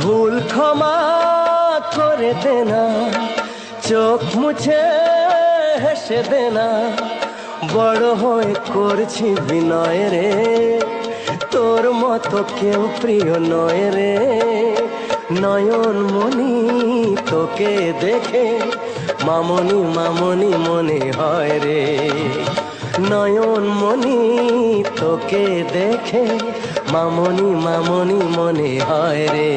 ভুল ক্ষমা করে দে না, চোখ মুছে হেসে দে না, বড় হয়ে করছি বিনয় রে, তোর মতো কেউ প্রিয় নয় রে। নয়ন মনি তোকে দেখে মামনি মামনি মনে হয় রে, নয়ন মনি তোকে দেখে মামনি মামনি মনে হয় রে।